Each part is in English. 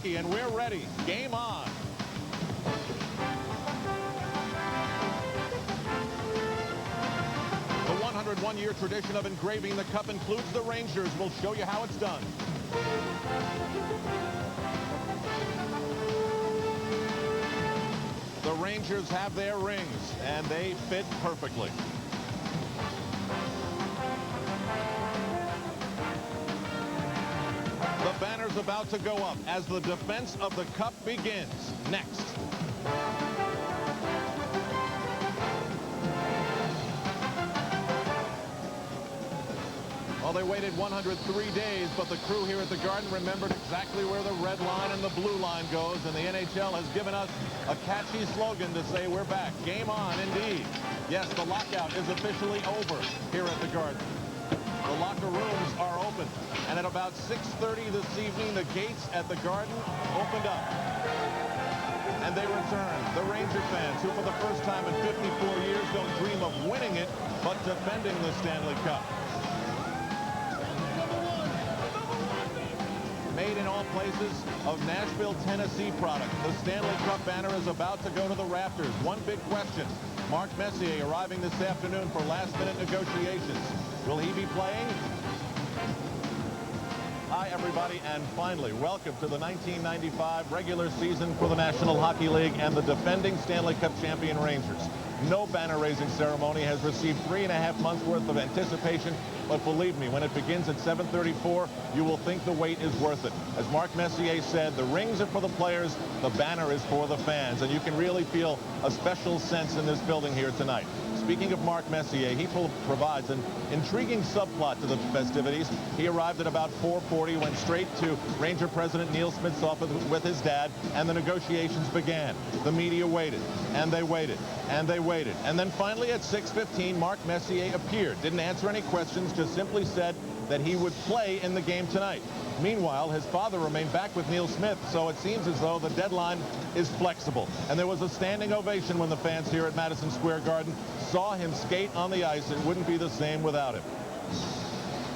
hockey, and we're ready. Game on. The 101-year tradition of engraving the cup includes the Rangers. We'll show you how it's done. The Rangers have their rings, and they fit perfectly. The banner's about to go up as the defense of the cup begins. Next. Well, they waited 103 days, but the crew here at the Garden remembered exactly where the red line and the blue line goes, and the NHL has given us a catchy slogan to say we're back. Game on, indeed. Yes, the lockout is officially over here at the Garden. The locker rooms are open, and at about 6:30 this evening, the gates at the Garden opened up. And they return. The Ranger fans, who for the first time in 54 years don't dream of winning it, but defending the Stanley Cup. Made in all places of Nashville, Tennessee product. The Stanley Cup banner is about to go to the rafters. One big question. Mark Messier arriving this afternoon for last-minute negotiations. Will he be playing? Hi, everybody, and finally, welcome to the 1995 regular season for the National Hockey League and the defending Stanley Cup champion Rangers. No banner-raising ceremony has received 3.5 months' worth of anticipation, but believe me, when it begins at 7:34, you will think the wait is worth it. As Mark Messier said, the rings are for the players, the banner is for the fans, and you can really feel a special sense in this building here tonight. Speaking of Mark Messier, he provides an intriguing subplot to the festivities. He arrived at about 4:40, went straight to Ranger President Neil Smith's office with his dad, and the negotiations began. The media waited, and they waited, and they waited. And then finally at 6:15, Mark Messier appeared. Didn't answer any questions, just simply said that he would play in the game tonight. Meanwhile, his father remained back with Neil Smith, so it seems as though the deadline is flexible. And there was a standing ovation when the fans here at Madison Square Garden saw him skate on the ice. It wouldn't be the same without him.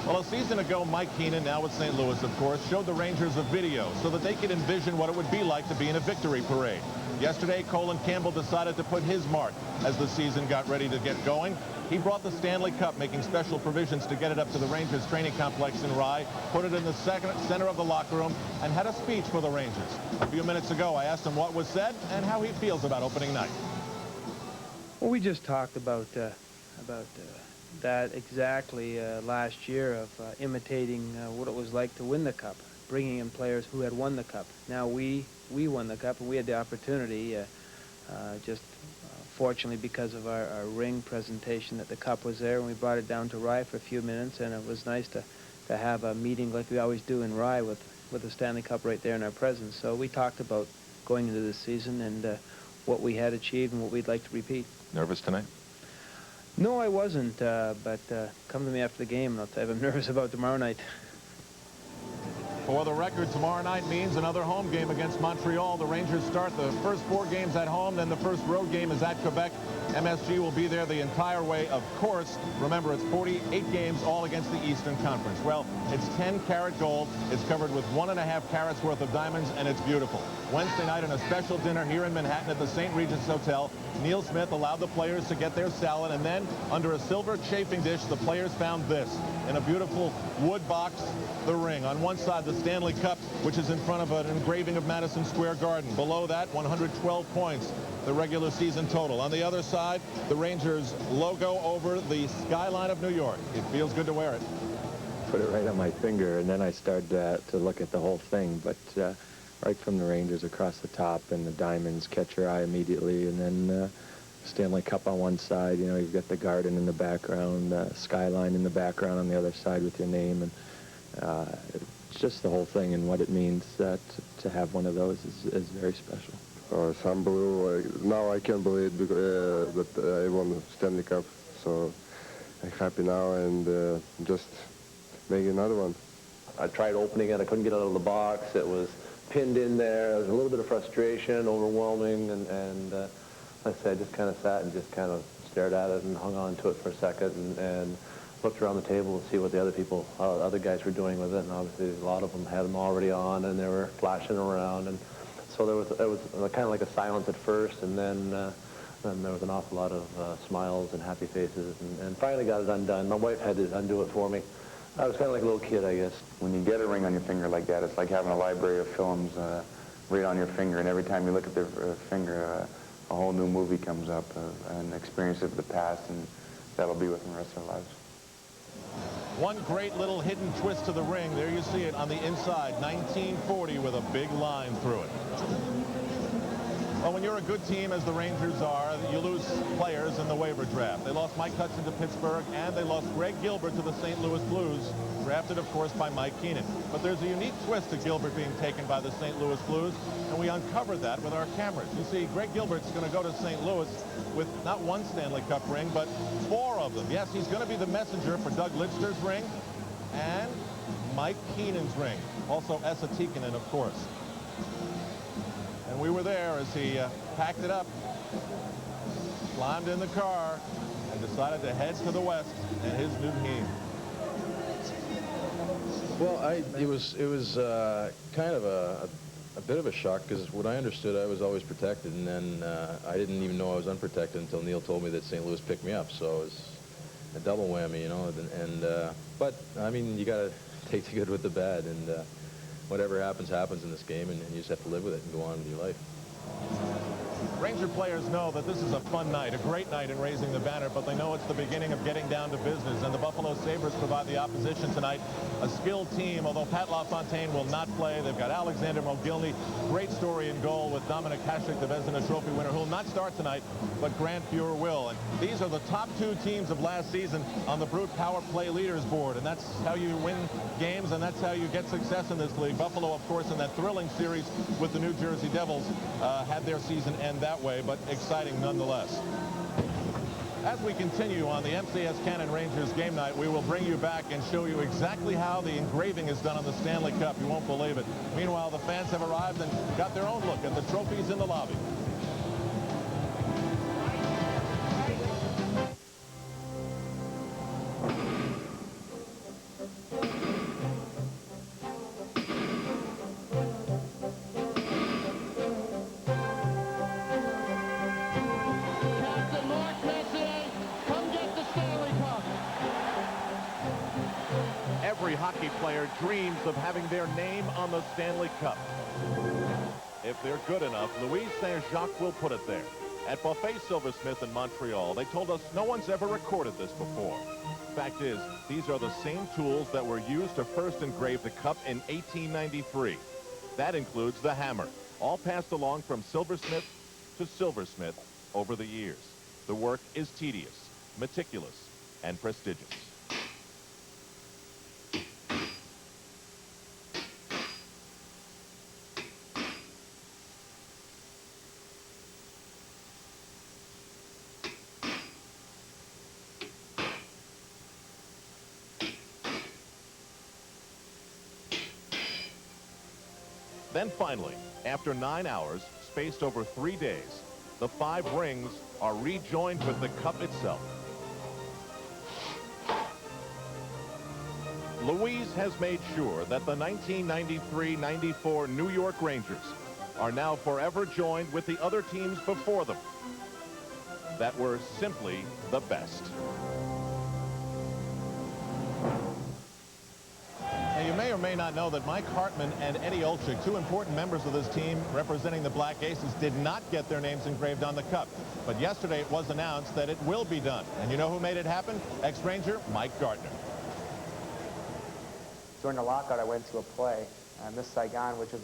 Well, a season ago, Mike Keenan, now with St. Louis, of course, showed the Rangers a video so that they could envision what it would be like to be in a victory parade. Yesterday, Colin Campbell decided to put his mark as the season got ready to get going. He brought the Stanley Cup, making special provisions to get it up to the Rangers training complex in Rye, put it in the center of the locker room, and had a speech for the Rangers. A few minutes ago, I asked him what was said and how he feels about opening night. Well, we just talked about that exactly last year of imitating what it was like to win the Cup, bringing in players who had won the Cup. Now we won the Cup, and we had the opportunity, fortunately because of our ring presentation, that the Cup was there, and we brought it down to Rye for a few minutes, and it was nice to have a meeting like we always do in Rye with the Stanley Cup right there in our presence. So we talked about going into this season and what we had achieved and what we'd like to repeat. Nervous tonight? No, I wasn't, but come to me after the game and I'll tell you I'm nervous about tomorrow night. For the record, tomorrow night means another home game against Montreal. The Rangers start the first 4 games at home, then the first road game is at Quebec. MSG will be there the entire way, of course. Remember, it's 48 games, all against the Eastern Conference. Well, it's 10-carat gold. It's covered with 1.5 carats worth of diamonds, and it's beautiful. Wednesday night, in a special dinner here in Manhattan at the St. Regis Hotel, Neil Smith allowed the players to get their salad, and then, under a silver chafing dish, the players found this. In a beautiful wood box, the ring. On one side, the Stanley Cup, which is in front of an engraving of Madison Square Garden. Below that, 112 points, the regular season total. On the other side, the Rangers logo over the skyline of New York. It feels good to wear it. Put it right on my finger, and then I started to look at the whole thing. But right from the Rangers across the top and the diamonds catch your eye immediately, and then Stanley Cup on one side, you know, you've got the Garden in the background, skyline in the background on the other side with your name, and it's just the whole thing, and what it means to have one of those is very special. Oh, it's unbelievable. Now I can't believe that I won the Stanley Cup, so I'm happy now and just make another one. I tried opening it. I couldn't get it out of the box. It was pinned in there. There was a little bit of frustration, overwhelming, and like I said, I just kind of sat and just kind of stared at it and hung on to it for a second, and looked around the table to see what the other guys were doing with it, and obviously a lot of them had them already on, and they were flashing around, and so there was kind of like a silence at first, and then there was an awful lot of smiles and happy faces, and finally got it undone. My wife had to undo it for me. I was kind of like a little kid, I guess. When you get a ring on your finger like that, it's like having a library of films right on your finger, and every time you look at the finger, a whole new movie comes up, an experience of the past, and that'll be with them the rest of their lives. One great little hidden twist to the ring. There you see it on the inside, 1940 with a big line through it. Well, when you're a good team, as the Rangers are, you lose players in the waiver draft. They lost Mike Hudson to Pittsburgh, and they lost Greg Gilbert to the St. Louis Blues, drafted, of course, by Mike Keenan. But there's a unique twist to Gilbert being taken by the St. Louis Blues, and we uncovered that with our cameras. You see, Greg Gilbert's going to go to St. Louis with not one Stanley Cup ring, but 4 of them. Yes, he's going to be the messenger for Doug Lidster's ring and Mike Keenan's ring. Also Esa Tikkanen, of course. And we were there as he packed it up, climbed in the car, and decided to head to the west in his new team. Well, it was kind of a bit of a shock, because what I understood, I was always protected, and then I didn't even know I was unprotected until Neil told me that St. Louis picked me up. So it was a double whammy, you know. But I mean, you got to take the good with the bad, and whatever happens, happens in this game, and you just have to live with it and go on with your life. Ranger players know that this is a fun night, a great night in raising the banner, but they know it's the beginning of getting down to business, and the Buffalo Sabres provide the opposition tonight. A skilled team, although Pat LaFontaine will not play. They've got Alexander Mogilny, great story in goal with Dominik Hasek, the Vezina Trophy winner, who will not start tonight, but Grant Fuhr will. And these are the top 2 teams of last season on the Brute Power Play Leaders board, and that's how you win games, and that's how you get success in this league. Buffalo, of course, in that thrilling series with the New Jersey Devils, had their season end that way, but exciting nonetheless. As we continue on the MCS Cannon Rangers game night, we will bring you back and show you exactly how the engraving is done on the Stanley Cup. You won't believe it. Meanwhile, the fans have arrived and got their own look at the trophies in the lobby. Every hockey player dreams of having their name on the Stanley Cup. If they're good enough, Louis Saint-Jacques will put it there. At Buffet Silversmith in Montreal, they told us no one's ever recorded this before. Fact is, these are the same tools that were used to first engrave the cup in 1893. That includes the hammer, all passed along from silversmith to silversmith over the years. The work is tedious, meticulous, and prestigious. Then finally, after 9 hours, spaced over 3 days, the 5 rings are rejoined with the cup itself. Louise has made sure that the 1993-94 New York Rangers are now forever joined with the other teams before them that were simply the best. You may or may not know that Mike Hartman and Eddie Olczyk, 2 important members of this team representing the Black Aces, did not get their names engraved on the cup. But yesterday it was announced that it will be done. And you know who made it happen? Ex-Ranger Mike Gardner. During the lockout, I went to a play, Miss Saigon, which was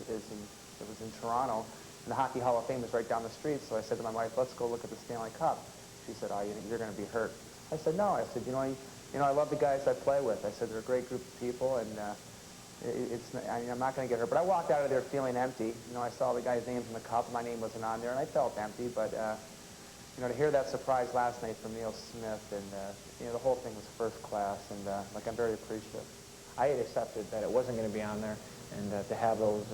in Toronto, and the Hockey Hall of Fame is right down the street. So I said to my wife, "Let's go look at the Stanley Cup." She said, "Oh, you're going to be hurt." I said, "No." I said, you know, I love the guys I play with. I said, they're a great group of people, and I'm not going to get hurt. But I walked out of there feeling empty. You know, I saw the guys' names in the cup. My name wasn't on there, and I felt empty. But, you know, to hear that surprise last night from Neil Smith, and, you know, the whole thing was first class, and, like, I'm very appreciative. I had accepted that it wasn't going to be on there, and to have those,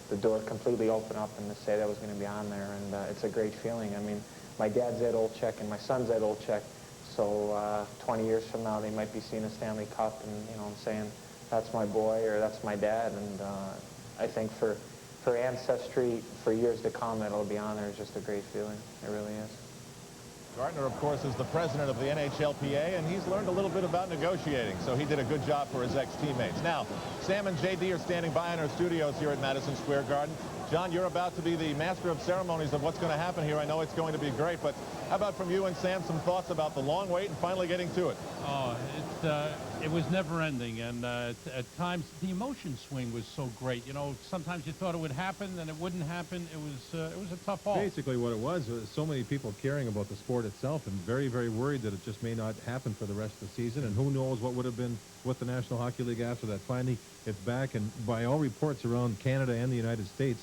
the door completely open up and to say that was going to be on there, and it's a great feeling. I mean, my dad's Ed Olczyk, and my son's Ed Olczyk, So 20 years from now, they might be seeing a Stanley Cup and, you know, saying, that's my boy or that's my dad. And I think for ancestry, for years to come, it'll be on there. It's just a great feeling. It really is. Gardner, of course, is the president of the NHLPA, and he's learned a little bit about negotiating, so he did a good job for his ex-teammates. Now, Sam and J.D. are standing by in our studios here at Madison Square Garden. John, you're about to be the master of ceremonies of what's going to happen here. I know it's going to be great, but how about from you and Sam some thoughts about the long wait and finally getting to it? Oh, it was never-ending, and at times the emotion swing was so great. You know, sometimes you thought it would happen, then it wouldn't happen. It was a tough haul. Basically, what it was so many people caring about the sport itself, and very, very worried that it just may not happen for the rest of the season. And who knows what would have been with the National Hockey League after that. Finally, it's back, and by all reports around Canada and the United States,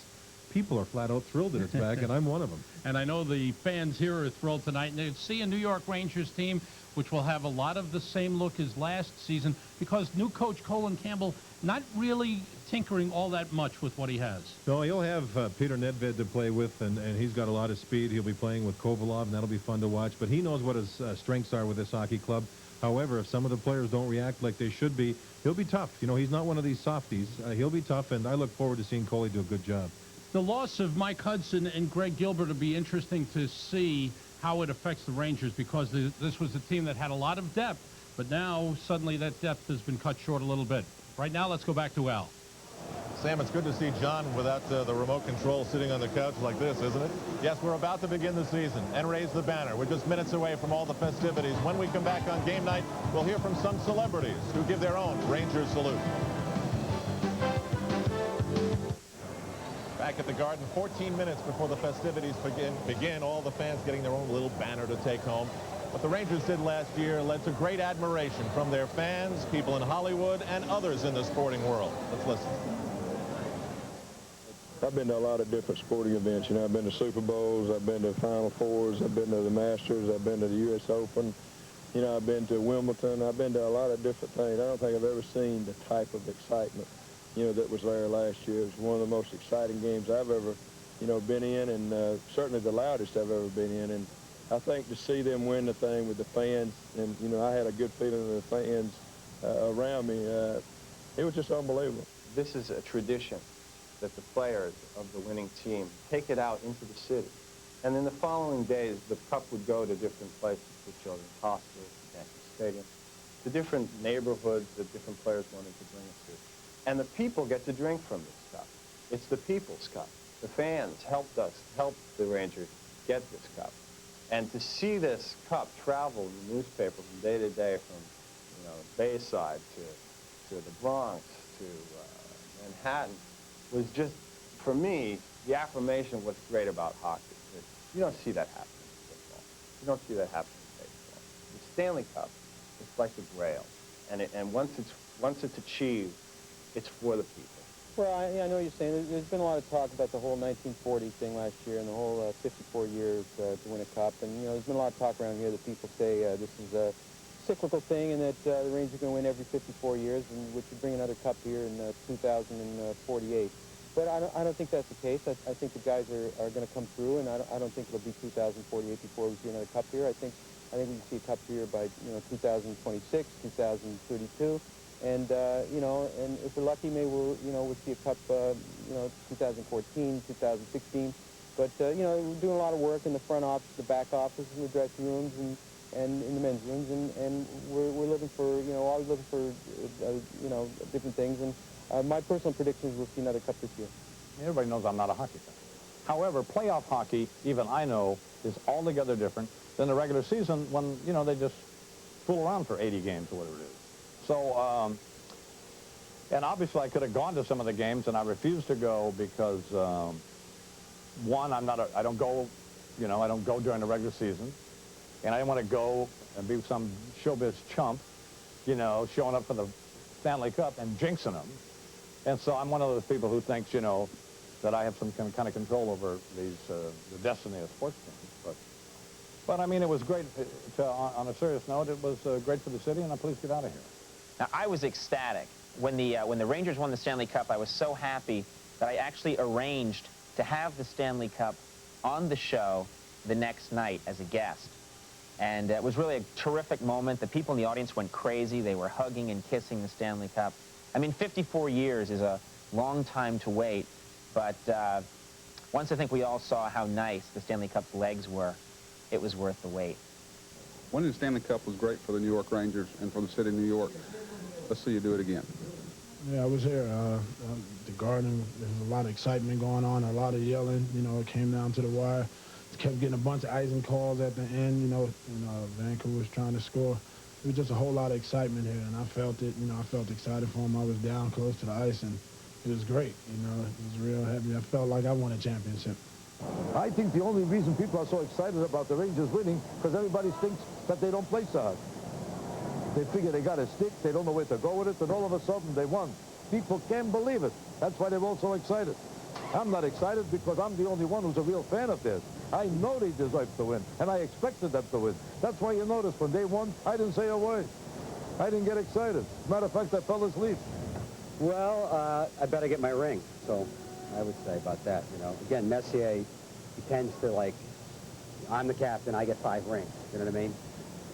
people are flat out thrilled that it's back, and I'm one of them. And I know the fans here are thrilled tonight. And they see a New York Rangers team which will have a lot of the same look as last season because new coach Colin Campbell not really tinkering all that much with what he has. No, he'll have Peter Nedved to play with, and he's got a lot of speed. He'll be playing with Kovalov, and that'll be fun to watch. But he knows what his strengths are with this hockey club. However, if some of the players don't react like they should be, he'll be tough. You know, he's not one of these softies. He'll be tough, and I look forward to seeing Coley do a good job. The loss of Mike Hudson and Greg Gilbert will be interesting to see how it affects the Rangers because this was a team that had a lot of depth, but now suddenly that depth has been cut short a little bit. Right now, let's go back to Al. Sam, it's good to see John without the remote control sitting on the couch like this, isn't it? Yes, we're about to begin the season and raise the banner. We're just minutes away from all the festivities. When we come back on game night, we'll hear from some celebrities who give their own Rangers salute. Back at the Garden, 14 minutes before the festivities begin, all the fans getting their own little banner to take home. What the Rangers did last year led to great admiration from their fans, people in Hollywood, and others in the sporting world. Let's listen. I've been to a lot of different sporting events. You know, I've been to Super Bowls, I've been to Final Fours, I've been to the Masters, I've been to the U.S. Open. You know, I've been to Wimbledon. I've been to a lot of different things. I don't think I've ever seen the type of excitement, you know, that was there last year. It was one of the most exciting games I've ever, you know, been in, and certainly the loudest I've ever been in. And I think to see them win the thing with the fans, and, you know, I had a good feeling of the fans around me. It was just unbelievable. This is a tradition that the players of the winning team take it out into the city. And in the following days, the cup would go to different places, the Children's Hospital, Yankee Stadium, to different neighborhoods that different players wanted to bring it to. And the people get to drink from this cup. It's the people's cup. The fans helped the Rangers get this cup. And to see this cup travel in the newspaper from day to day from, you know, Bayside to the Bronx to Manhattan was just, for me, the affirmation of what's great about hockey. You don't see that happen in football. You don't see that happen in baseball. The Stanley Cup is like the Grail. And once it's achieved, it's for the people. Well, I know what you're saying. There's been a lot of talk about the whole 1940 thing last year and the whole 54 years to win a cup. And, you know, there's been a lot of talk around here that people say this is a cyclical thing and that the Rangers are going to win every 54 years, and which would bring another cup here in 2048. But I don't think that's the case. I think the guys are going to come through, and I don't think it'll be 2048 before we see another cup here. I think we can see a cup here by 2026, 2032, and and if we're lucky, maybe we'll see a cup 2014, 2016. But we're doing a lot of work in the front office, the back office, in the dressing rooms, and in the men's rooms, and we're looking for always looking for different things. And my personal prediction is we'll see another cup this year. Everybody knows I'm not a hockey fan. However, playoff hockey, even I know, is altogether different than the regular season when, they just fool around for 80 games or whatever it is. So, and obviously I could have gone to some of the games, and I refused to go because, one, I don't go during the regular season, and I didn't want to go and be some showbiz chump, showing up for the Stanley Cup and jinxing them. And so I'm one of those people who thinks, that I have some kind of control over the destiny of sports teams. But I mean, it was great. On a serious note, it was great for the city, and I'm pleased to get out of here. Now, I was ecstatic. When the Rangers won the Stanley Cup, I was so happy that I actually arranged to have the Stanley Cup on the show the next night as a guest. And it was really a terrific moment. The people in the audience went crazy. They were hugging and kissing the Stanley Cup. I mean, 54 years is a long time to wait, but once I think we all saw how nice the Stanley Cup's legs were, it was worth the wait. Winning the Stanley Cup was great for the New York Rangers and for the city of New York. Let's see you do it again. Yeah, I was here. The Garden, there was a lot of excitement going on, a lot of yelling. You know, it came down to the wire. Kept getting a bunch of icing calls at the end, you know, and Vancouver was trying to score. It was just a whole lot of excitement here, and I felt it. You know, I felt excited for him. I was down close to the ice, and it was great. You know, it was real happy. I felt like I won a championship. I think the only reason people are so excited about the Rangers winning because everybody thinks that they don't play so hard. They figure they got a stick, they don't know where to go with it, and all of a sudden they won. People can't believe it. That's why they're all so excited. I'm not excited because I'm the only one who's a real fan of theirs. I know they deserve to win, and I expected them to win. That's why you notice when they won, I didn't say a word. I didn't get excited. Matter of fact, I fell asleep. Well, I better get my ring, so I would say about that, you know. Again, Messier, he tends to, like, I'm the captain, I get 5 rings, you know what I mean?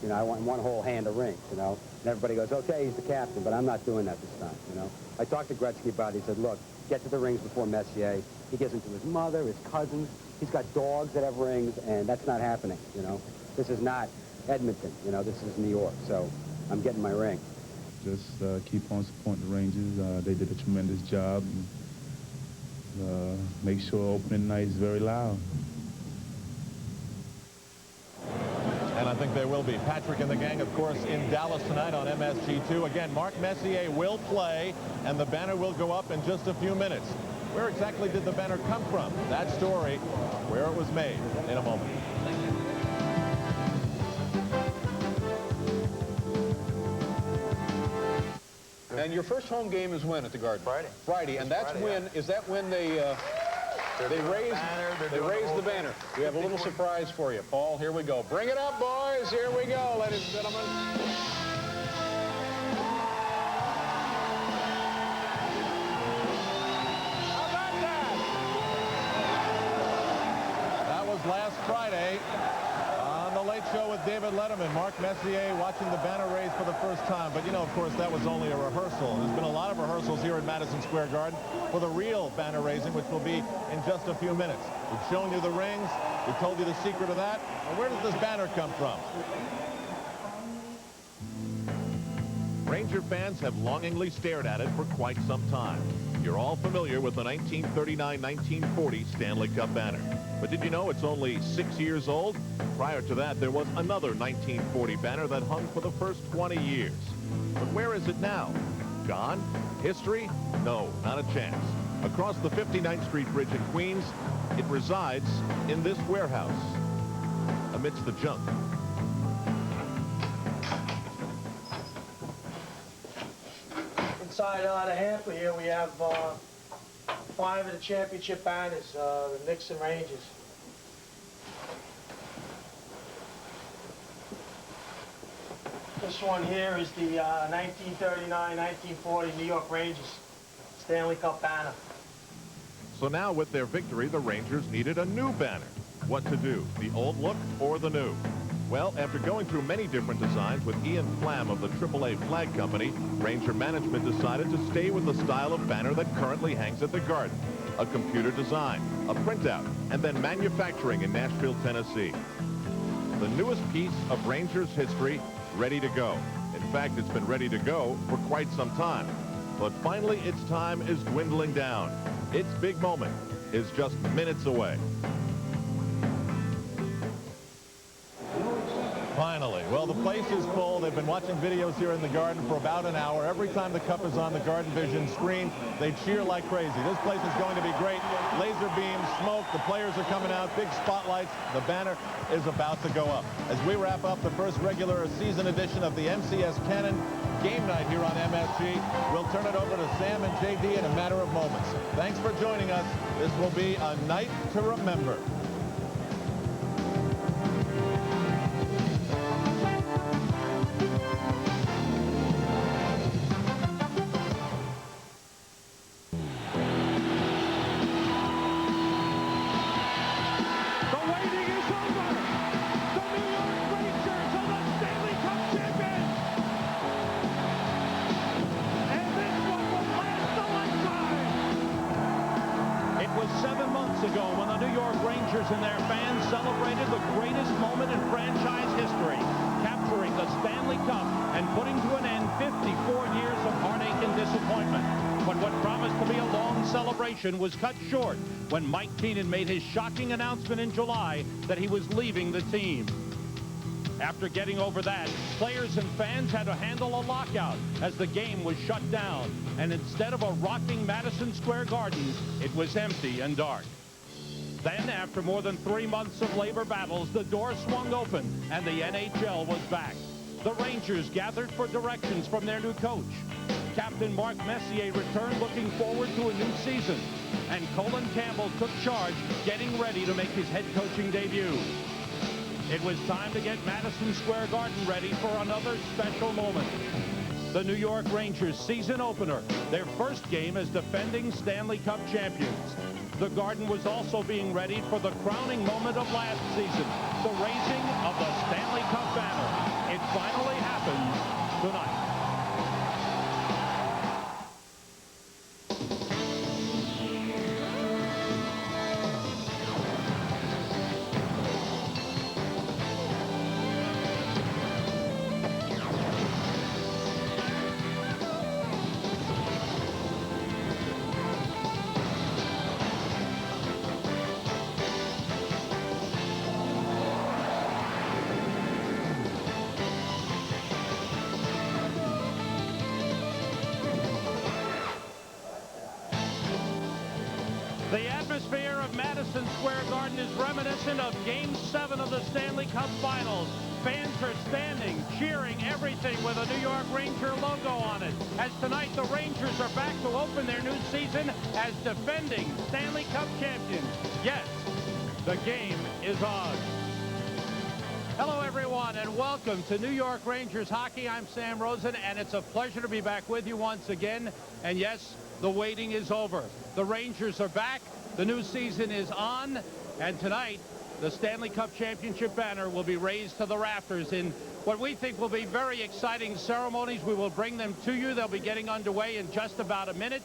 You know, I want one whole hand of rings, you know. And everybody goes, okay, he's the captain, but I'm not doing that this time, you know. I talked to Gretzky about it. He said, look, get to the rings before Messier. He gives them to his mother, his cousins. He's got dogs that have rings, and that's not happening, you know. This is not Edmonton, you know. This is New York, so I'm getting my ring. Just keep on supporting the Rangers. They did a tremendous job. And, make sure opening night is very loud. And I think they will be. Patrick and the gang, of course, in Dallas tonight on MSG2. Again, Mark Messier will play, and the banner will go up in just a few minutes. Where exactly did the banner come from? That story, where it was made, in a moment. And your first home game is when at the Garden? Friday. Friday, and that's Friday, when, is that when they raise the banner? We have a little surprise for you. Paul, here we go. Bring it up, boys. Here we go, ladies and gentlemen. How about that? That was last Friday on The Late Show with David Letterman. Mark Messier watching the banner raised for the first time. But, you know, of course, that was only a rehearsal. There's been a lot of rehearsals here at Madison Square Garden for the real banner raising, which will be in just a few minutes. We've shown you the rings. We've told you the secret of that. Well, where does this banner come from? Ranger fans have longingly stared at it for quite some time. You're all familiar with the 1939-1940 Stanley Cup banner. But did you know it's only 6 years old? Prior to that, there was another 1940 banner that hung for the first 20 years. But where is it now? Gone? History? No, not a chance. Across the 59th Street Bridge in Queens, it resides in this warehouse amidst the junk. Inside the hamper here, we have 5 of the championship banners, the Knicks and Rangers. This one here is the 1939-1940 New York Rangers Stanley Cup banner. So now with their victory, the Rangers needed a new banner. What to do, the old look or the new? Well, after going through many different designs with Ian Flam of the AAA Flag Company, Ranger management decided to stay with the style of banner that currently hangs at the Garden. A computer design, a printout, and then manufacturing in Nashville, Tennessee. The newest piece of Rangers history, ready to go. In fact, it's been ready to go for quite some time. But finally, its time is dwindling down. Its big moment is just minutes away. Finally. Well, the place is full. They've been watching videos here in the Garden for about an hour. Every time the cup is on the Garden Vision screen, they cheer like crazy. This place is going to be great. Laser beams, smoke, the players are coming out, big spotlights. The banner is about to go up. As we wrap up the first regular season edition of the MCS Cannon Game Night here on MSG, we'll turn it over to Sam and JD in a matter of moments. Thanks for joining us. This will be a night to remember. The waiting is over. The New York Rangers Dome when the New York Rangers and their fans celebrated the greatest moment in franchise history, capturing the Stanley Cup and putting to an end 54 years of heartache and disappointment. But what promised to be a long celebration was cut short when Mike Keenan made his shocking announcement in July that he was leaving the team. After getting over that, players and fans had to handle a lockout as the game was shut down. And instead of a rocking Madison Square Garden, it was empty and dark. Then, after more than 3 months of labor battles, the door swung open and the NHL was back. The Rangers gathered for directions from their new coach. Captain Mark Messier returned looking forward to a new season. And Colin Campbell took charge, getting ready to make his head coaching debut. It was time to get Madison Square Garden ready for another special moment. The New York Rangers season opener, their first game as defending Stanley Cup champions. The Garden was also being ready for the crowning moment of last season, the raising of the Stanley Cup banner. It finally happened tonight. The atmosphere of Madison Square Garden is reminiscent of Game 7 of the Stanley Cup Finals. Fans are standing, cheering everything with a New York Ranger logo on it. As tonight, the Rangers are back to open their new season as defending Stanley Cup champions. Yes, the game is on. Hello, everyone, and welcome to New York Rangers hockey. I'm Sam Rosen, and it's a pleasure to be back with you once again. And yes, the waiting is over. The Rangers are back. The new season is on. And tonight, the Stanley Cup Championship banner will be raised to the rafters in what we think will be very exciting ceremonies. We will bring them to you. They'll be getting underway in just about a minute.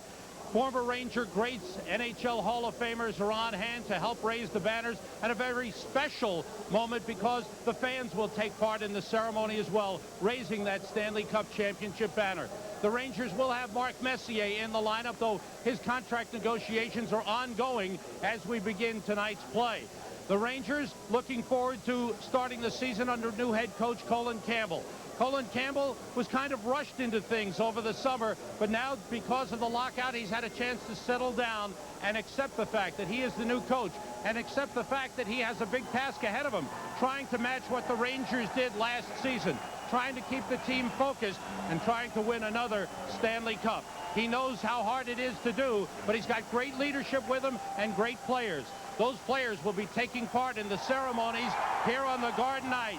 Former Ranger greats, NHL Hall of Famers are on hand to help raise the banners, and a very special moment because the fans will take part in the ceremony as well, raising that Stanley Cup Championship banner. The Rangers will have Mark Messier in the lineup, though his contract negotiations are ongoing as we begin tonight's play. The Rangers looking forward to starting the season under new head coach Colin Campbell. Colin Campbell was kind of rushed into things over the summer, but now because of the lockout, he's had a chance to settle down and accept the fact that he is the new coach and accept the fact that he has a big task ahead of him, trying to match what the Rangers did last season, trying to keep the team focused and trying to win another Stanley Cup. He knows how hard it is to do, but he's got great leadership with him and great players. Those players will be taking part in the ceremonies here on the Garden ice.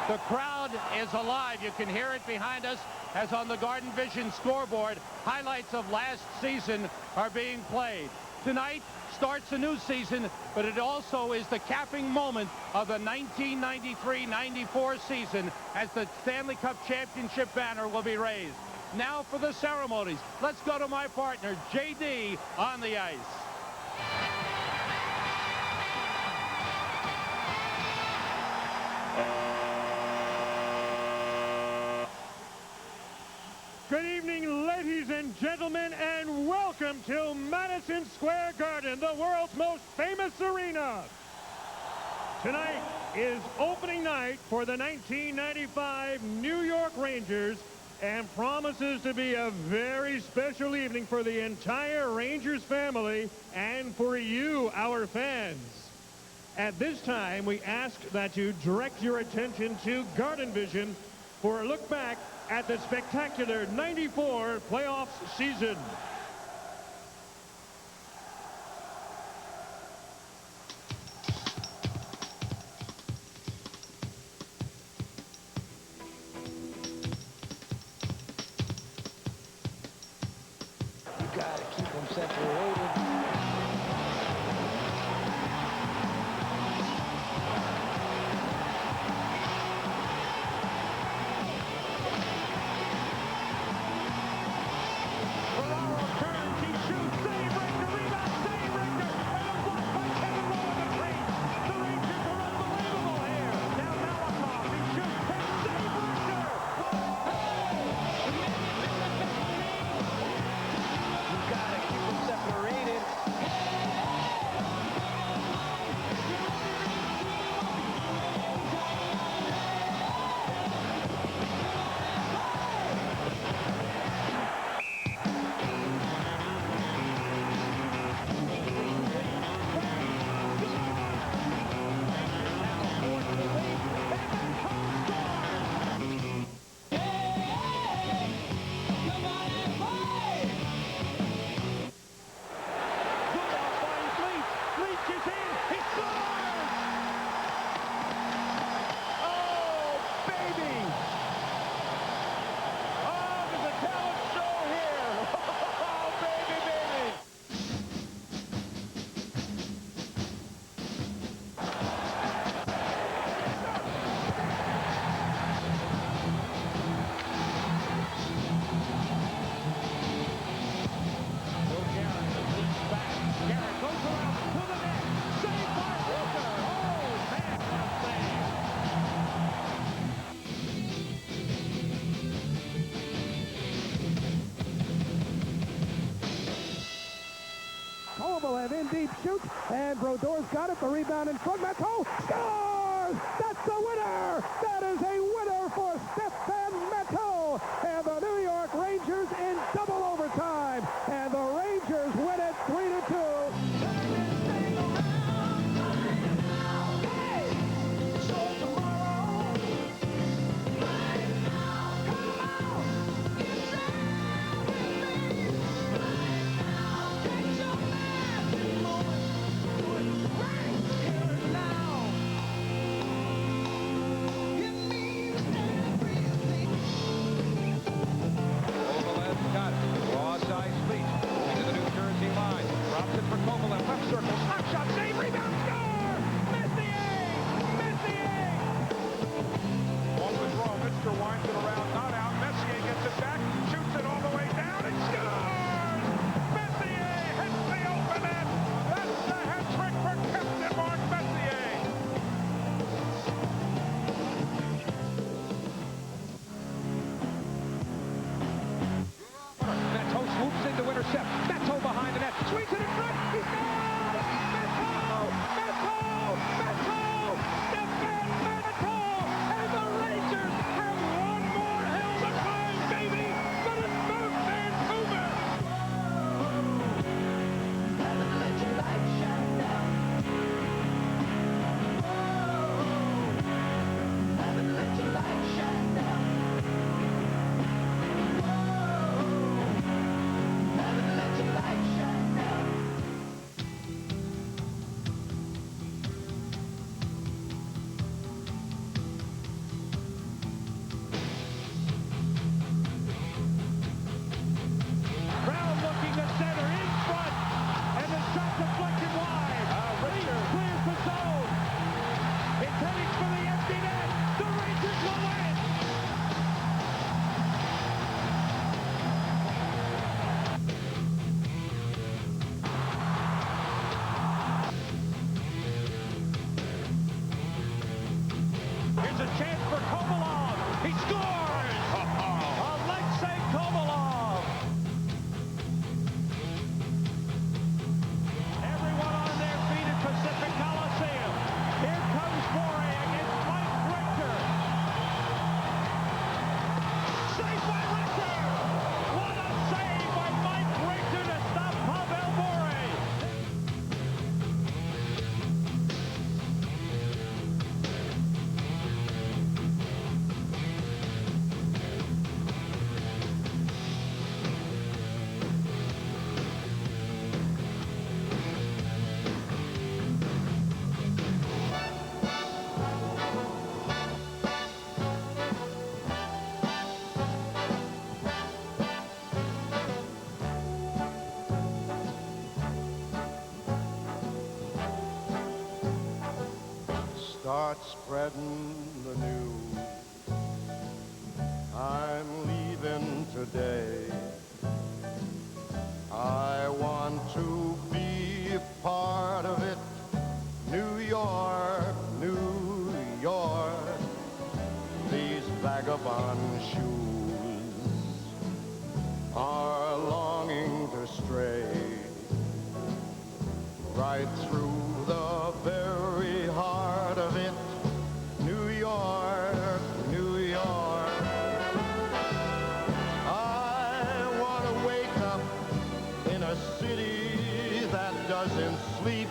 The crowd is alive. You can hear it behind us as on the Garden Vision scoreboard, highlights of last season are being played. Tonight starts a new season, but it also is the capping moment of the 1993-94 season as the Stanley Cup Championship banner will be raised. Now for the ceremonies. Let's go to my partner, JD, on the ice. Good evening, ladies and gentlemen, and welcome to Madison Square Garden, the world's most famous arena. Tonight is opening night for the 1995 New York Rangers and promises to be a very special evening for the entire Rangers family and for you, our fans. At this time, we ask that you direct your attention to Garden Vision for a look back at the spectacular 94 playoffs season. You gotta keep them separated. He scores! Oh, baby! Oh, there's a talent show here! Oh, baby, baby! Garrett goes around to the net. Saved by Walker. Oh, man, what a save. Kovalev in deep shoots, and Brodor's got it. The rebound in front. Matteau scores! That's the winner! That is a winner for Stefan Matteau! And the New York Rangers in double overtime. And the Rangers win it 3-2. Kovalev got it. Raw size feet. Moving to the New Jersey line. Drops it for Kovalev. Left circle. Slap shot. Save. Rebound. Score! Messier! Messier! Off the draw. Mr. winds it around. Not out. Messier gets it back. Shoots it all the way down and scores! Messier hits the open net. That's the hat trick for Captain Mark Messier. Matteau swoops in to intercept. Matteau behind the net. Swings it in front. He scores! Matteau! Matteau! Matteau! Stefan Matteau! And the Rangers have one more hill to climb, baby! But it's moved Vancouver! Brown looking to center in front, and the shot deflected wide. Richard clears the zone. It's heading for the empty net. The Rangers will win. Here's a chance for Kovalov. He scores! Alexei Kovalov! Everyone on their feet at Pacific Coliseum. Here comes Boré against Mike Richter. Saved by Richter! What a save by Mike Richter to stop Pavel Boré! Start spreading the news. I'm leaving today. I want to be a part of it. New York, New York. These vagabond shoes are longing to stray right through the very heart of it. New York, New York. I want to wake up in a city that doesn't sleep.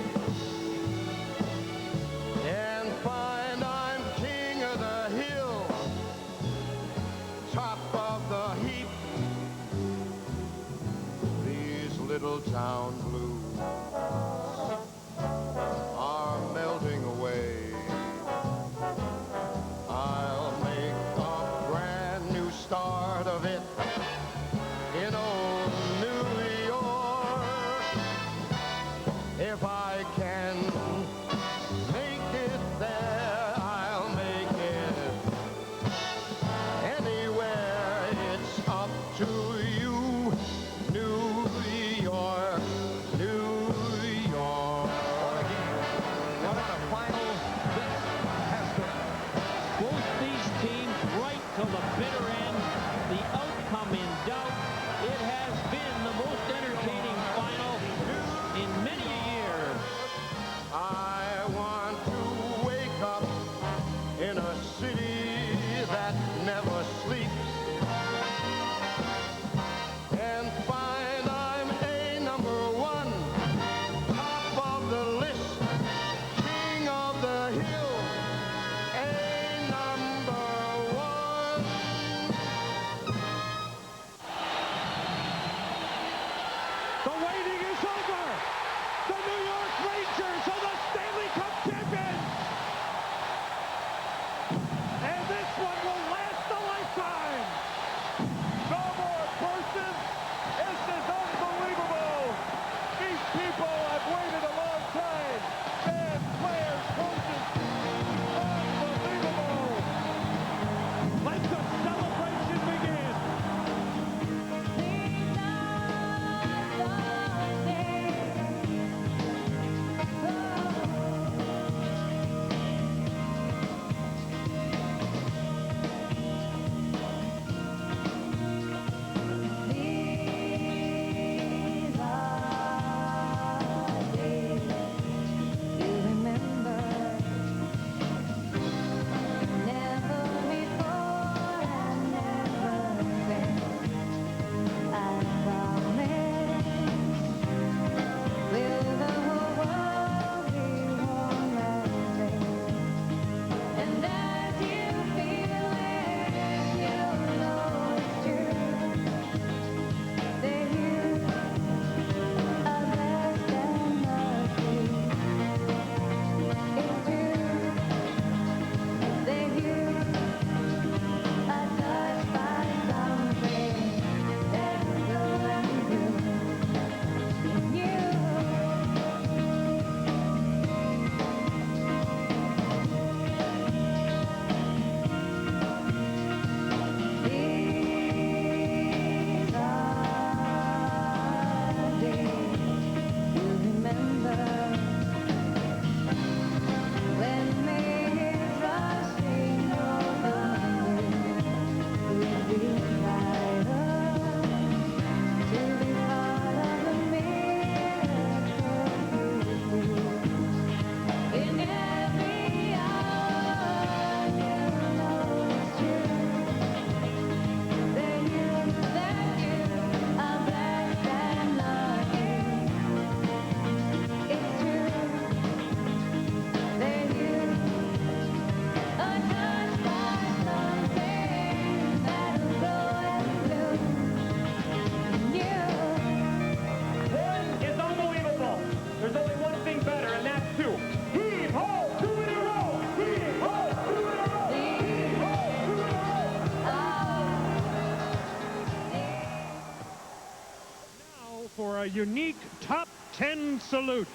unique top 10 salute.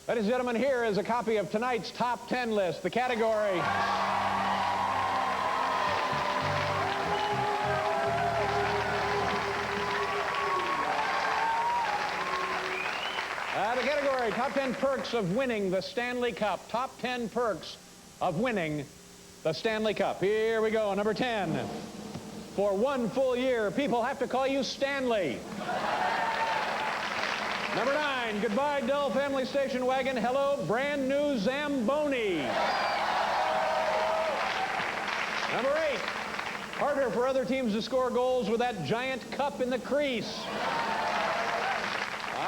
Ladies and gentlemen, here is a copy of tonight's top 10 list. The category... the category, top 10 perks of winning the Stanley Cup. Top 10 perks of winning the Stanley Cup. Here we go. Number 10. For 1 full year, people have to call you Stanley. Number 9, goodbye, dull family station wagon. Hello, brand new Zamboni. Number 8, harder for other teams to score goals with that giant cup in the crease.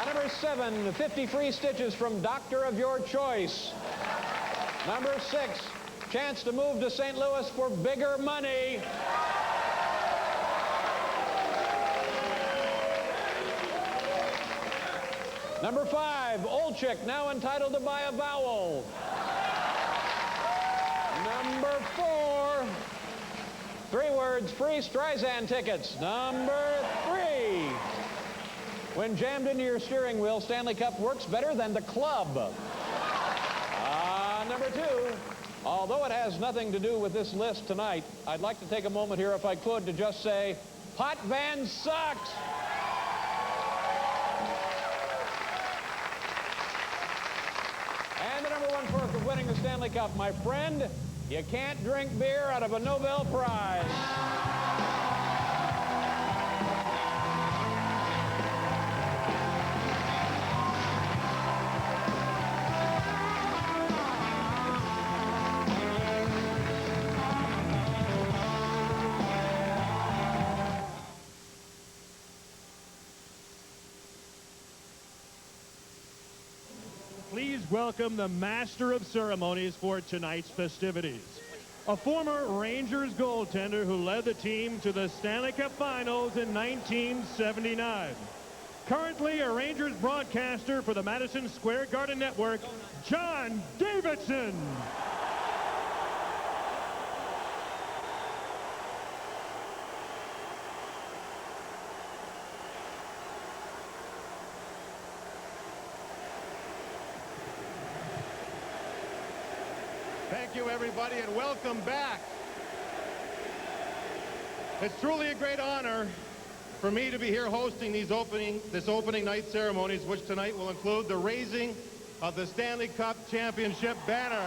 Number 7, 50 free stitches from doctor of your choice. Number 6, chance to move to St. Louis for bigger money. Number 5, old chick now entitled to buy a vowel. Number 4, 3 words, free Streisand tickets. Number 3, when jammed into your steering wheel, Stanley Cup works better than the club. Number 2, although it has nothing to do with this list tonight, I'd like to take a moment here, if I could, to just say, Potvin sucks. And the number 1 perk of winning the Stanley Cup, my friend, you can't drink beer out of a Nobel Prize. Please welcome the master of ceremonies for tonight's festivities. A former Rangers goaltender who led the team to the Stanley Cup Finals in 1979. Currently a Rangers broadcaster for the Madison Square Garden Network, John Davidson. Thank you, everybody, and welcome back. It's truly a great honor for me to be here hosting this opening night ceremonies, which tonight will include the raising of the Stanley Cup Championship banner.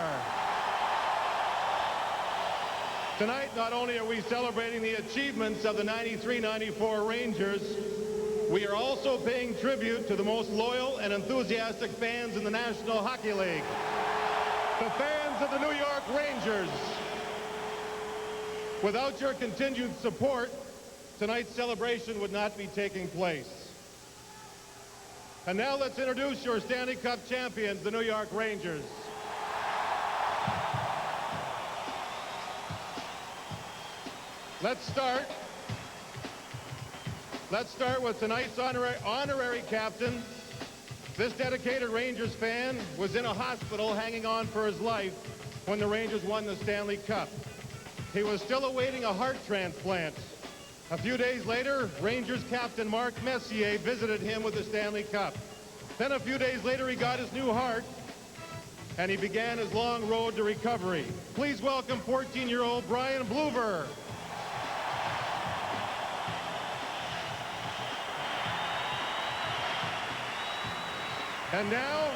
Tonight, not only are we celebrating the achievements of the 93-94 Rangers, we are also paying tribute to the most loyal and enthusiastic fans in the National Hockey League. The fans of the New York Rangers. Without your continued support, tonight's celebration would not be taking place. And now let's introduce your Stanley Cup champions, the New York Rangers. Let's start with tonight's honorary captain. This dedicated Rangers fan was in a hospital hanging on for his life when the Rangers won the Stanley Cup. He was still awaiting a heart transplant. A few days later, Rangers captain Mark Messier visited him with the Stanley Cup. Then a few days later, he got his new heart, and he began his long road to recovery. Please welcome 14-year-old Brian Bluver. And now,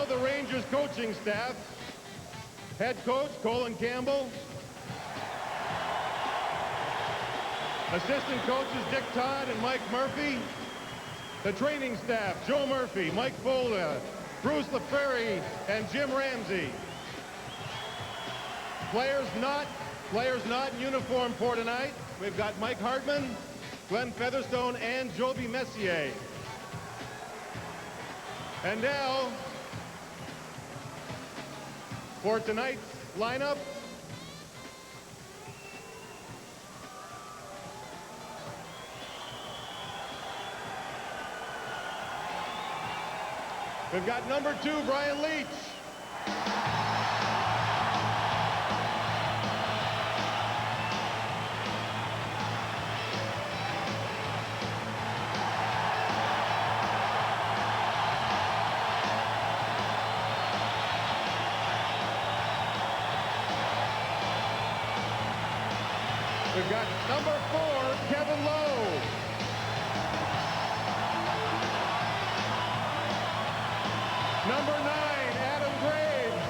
the Rangers coaching staff. Head coach Colin Campbell. Assistant coaches Dick Todd and Mike Murphy. The training staff, Joe Murphy, Mike Folda, Bruce LaFerry, and Jim Ramsey. Players not in uniform for tonight. We've got Mike Hartman, Glenn Featherstone, and Joby Messier. And now, for tonight's lineup, We've got number 2, Brian Leach. We've got number 4, Kevin Lowe. Number 9, Adam Graves.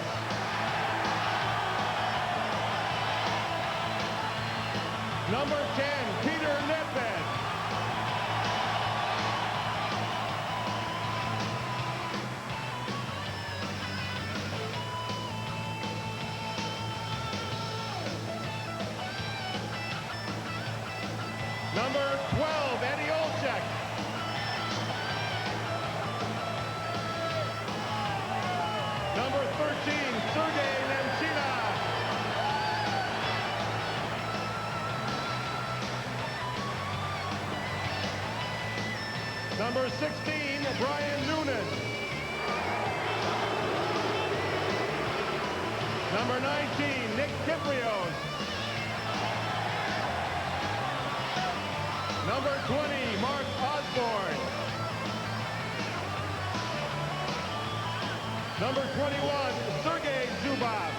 Number 10, Peter Nedved. Number 12, Eddie Olczyk. Number 13, Sergei Nemchina. Number 16, Brian Noonan. Number 19, Nick Kyprios. Number 20, Mark Osborne. Number 21, Sergei Zubov.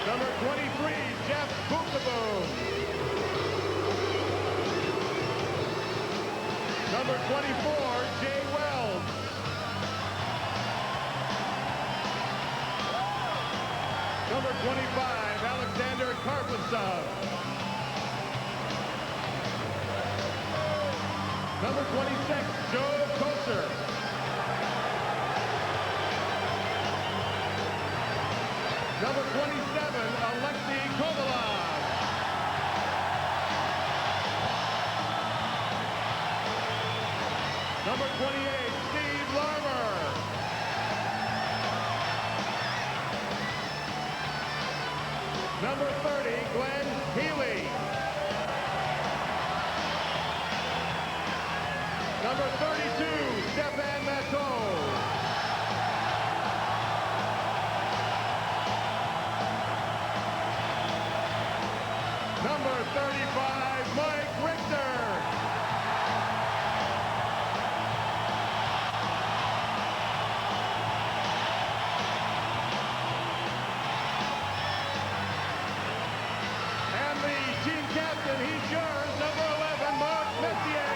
Number 23, Jeff Bookaboo. Number 24, Jay Wells. Number 25, Alexander Karpensov. Number 26, Joe Kosar. Number 27, Alexei Kovalov. Number 28, Steve Larmer. Number 30, Glenn Healy. Number 32, Stefan Matteau. Number 35, Mike Richter. And the team captain, he's yours, number 11, Mark Messier.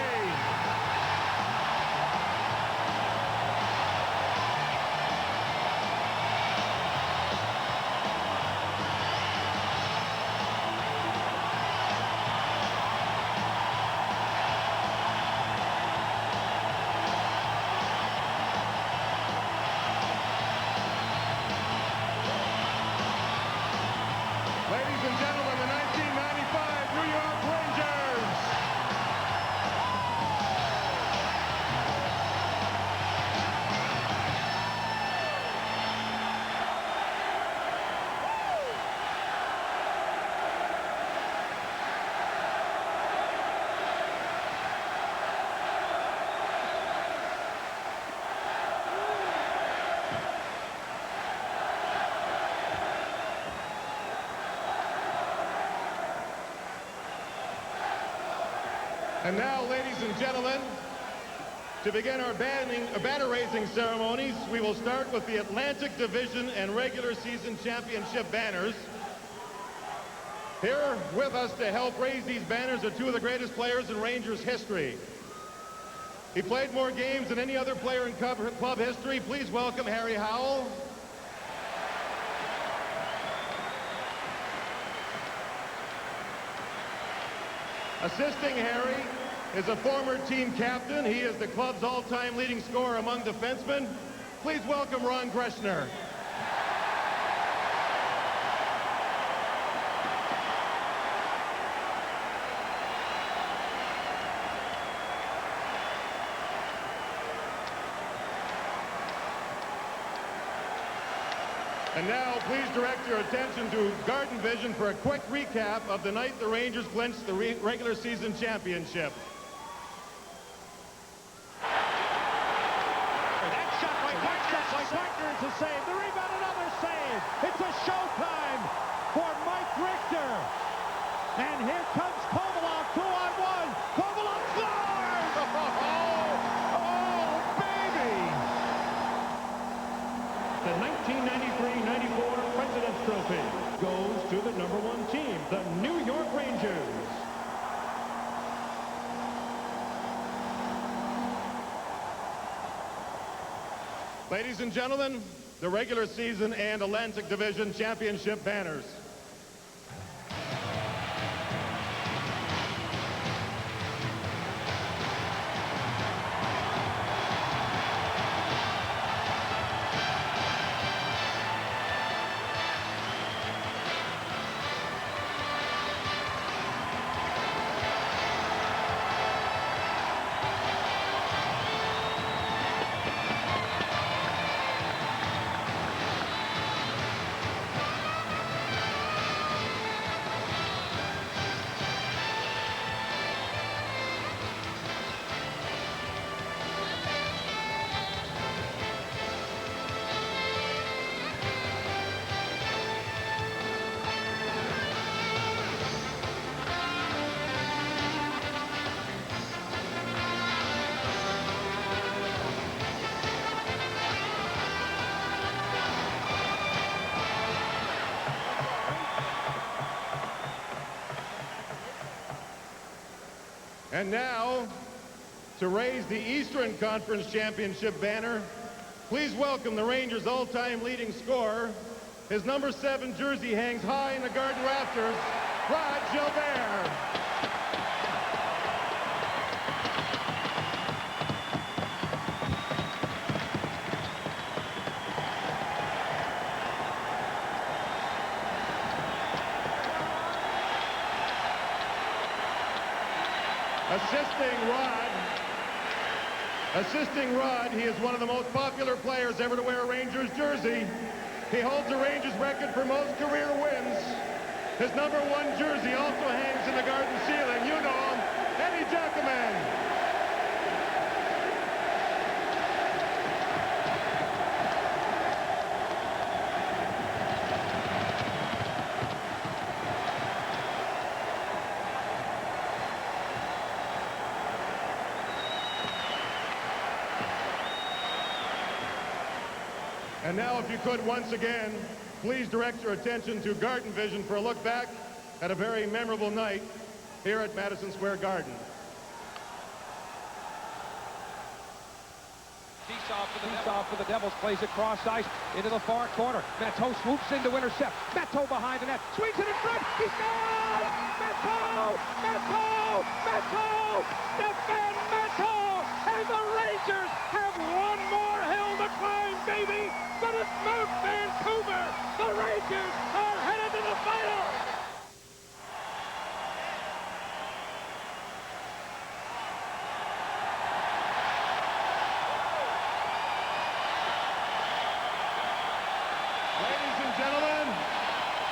Ladies and gentlemen, the 1995 New York Rangers. And now, ladies and gentlemen, to begin our banner-raising ceremonies, we will start with the Atlantic Division and regular season championship banners. Here with us to help raise these banners are 2 of the greatest players in Rangers history. He played more games than any other player in club history. Please welcome Harry Howell. Assisting Harry is a former team captain. He is the club's all-time leading scorer among defensemen. Please welcome Ron Greschner. And now, please direct your attention to Garden Vision for a quick recap of the night the Rangers clinched the regular season championship. Turns to save. The rebound, another save. It's a showtime for Mike Richter. And here comes Kovalov, 2-on-1. Kovalov scores! Oh, baby! The 1993-94 President's Trophy goes to the #1 team, the New York Rangers. Ladies and gentlemen, the regular season and Atlantic Division championship banners. And now, to raise the Eastern Conference Championship banner, please welcome the Rangers' all-time leading scorer. His #7 jersey hangs high in the Garden rafters, Rod Gilbert. Assisting Rod, he is one of the most popular players ever to wear a Rangers jersey. He holds the Rangers record for most career wins. His #1 jersey also hangs in the Garden ceiling. You know him, Eddie Giacomin. And now, if you could, once again, please direct your attention to Garden Vision for a look back at a very memorable night here at Madison Square Garden. Seesaw for the Devils, plays it cross ice into the far corner. Matteau swoops in to intercept. Matteau behind the net, swings it in front. He scores! Matteau! Matteau! Matteau! Stefan Matteau! And the Rangers have one more hill to climb, baby! But it's Mount Vancouver! The Rangers are headed to the final! Ladies and gentlemen,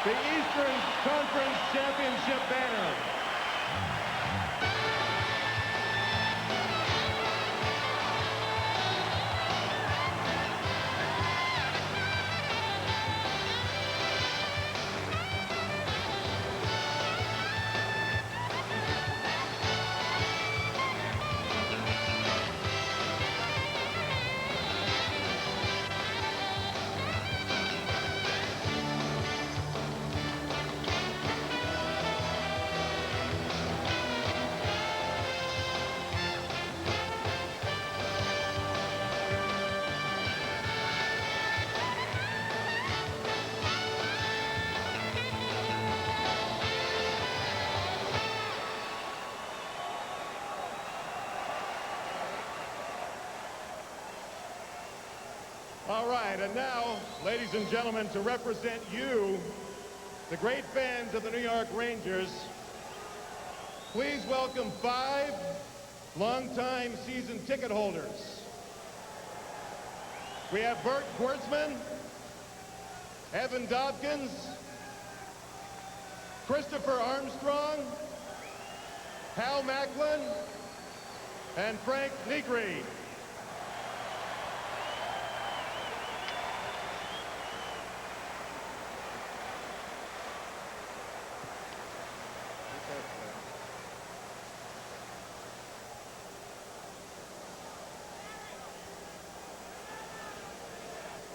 the Eastern Conference Championship banner. All right, and now, ladies and gentlemen, to represent you, the great fans of the New York Rangers, please welcome 5 longtime season ticket holders. We have Bert Kurtzman, Evan Dobkins, Christopher Armstrong, Hal Macklin, and Frank Negri.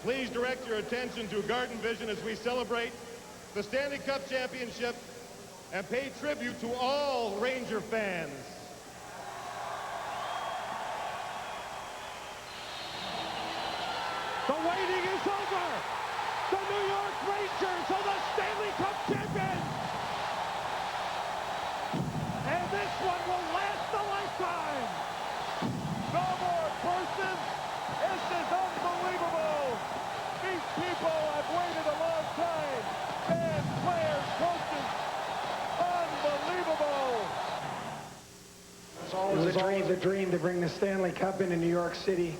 Please direct your attention to Garden Vision as we celebrate the Stanley Cup Championship and pay tribute to all Ranger fans. The waiting is over. The New York Rangers are the Stanley Cup champions. And this one will last a lifetime. No more curses. This is unbelievable. These people have waited a long time. Fans, players, coaches. Unbelievable. It was always a dream to bring the Stanley Cup into New York City.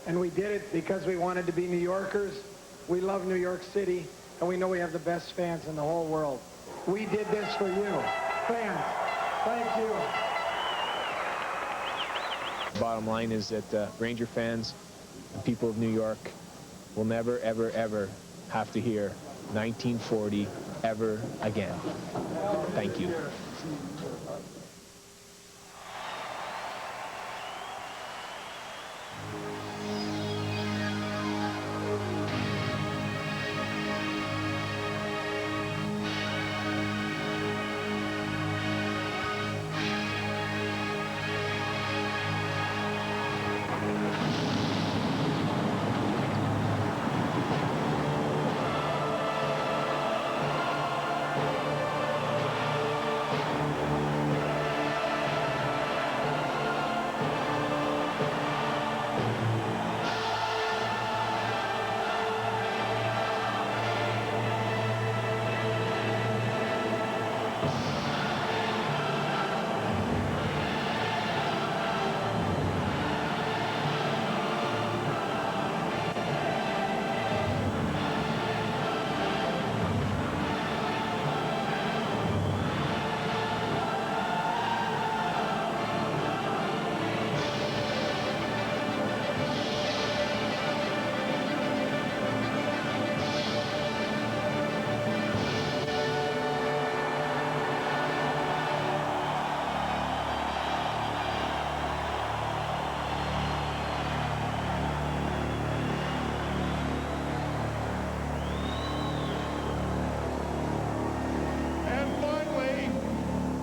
And we did it because we wanted to be New Yorkers. We love New York City, and we know we have the best fans in the whole world. We did this for you. Fans, thank you. Bottom line is that Ranger fans and people of New York will never, ever, ever have to hear 1940 ever again. Thank you.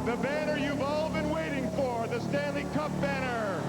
The banner you've all been waiting for, the Stanley Cup banner.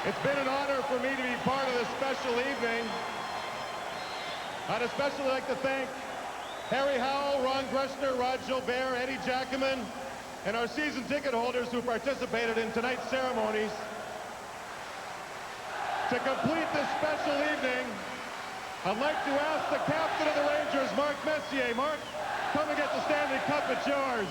It's been an honor for me to be part of this special evening. I'd especially like to thank Harry Howell, Ron Greshner, Rod Gilbert, Eddie Jackaman, and our season ticket holders who participated in tonight's ceremonies. To complete this special evening, I'd like to ask the captain of the Rangers, Mark Messier. Mark, come and get the Stanley Cup. It's yours.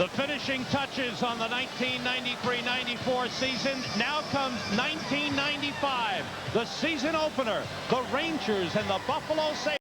The finishing touches on the 1993-94 season. Now comes 1995, the season opener. The Rangers and the Buffalo Sabres.